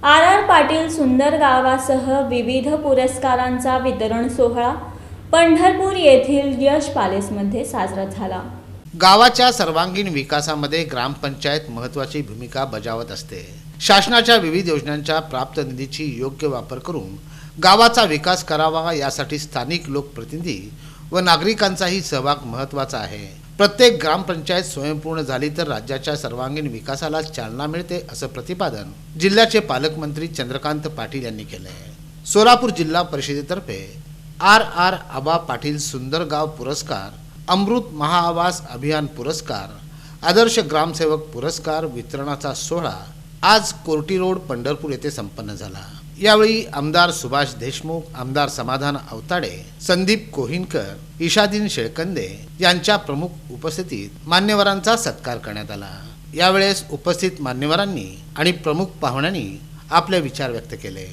R Patil सुंदर गावासह विविध पुरस्कारांचा वितरण सोहळा पंढरपूर येथील यश पॅलेसमध्ये साजरा झाला। गावाच्या सर्वांगीण विकासामध्ये ग्रामपंचायत महत्त्वाची भूमिका बजावत असते। शासनाच्या विविध योजनांच्या प्राप्त निधीची योग्य वापर करून गावाचा विकास करावा यासाठी स्थानिक लोकप्रतिनिधी व नागरिकांचाही सहभाग महत्त्वाचा आहे। प्रत्येक ग्रामपंचायत स्वयंपूर्ण झाली तर राज्याच्या सर्वांगीण विकासाला चालना मिळते असं प्रतिपादन जिल्ह्याचे पालकमंत्री चंद्रकांत पाटील यांनी केले आहे। सोलापूर जिल्हा परिषदेतर्फे आर आबा पाटील सुंदर गाव पुरस्कार, अमृत महाआवास अभियान पुरस्कार, आदर्श ग्रामसेवक पुरस्कार वितरणाचा सोहळा आज कोर्टी रोड पंढरपूर येथे संपन्न झाला। यावेळी आमदार सुभाष देशमुख, आमदार समाधान अवताडे, संदीप कोहिनकर, ईशादीन शेळकंदे यांच्या प्रमुख उपस्थितीत मान्यवरांचा सत्कार करण्यात आला। यावेळेस उपस्थित मान्यवरांनी आणि प्रमुख पाहुण्यांनी आपले विचार व्यक्त केले।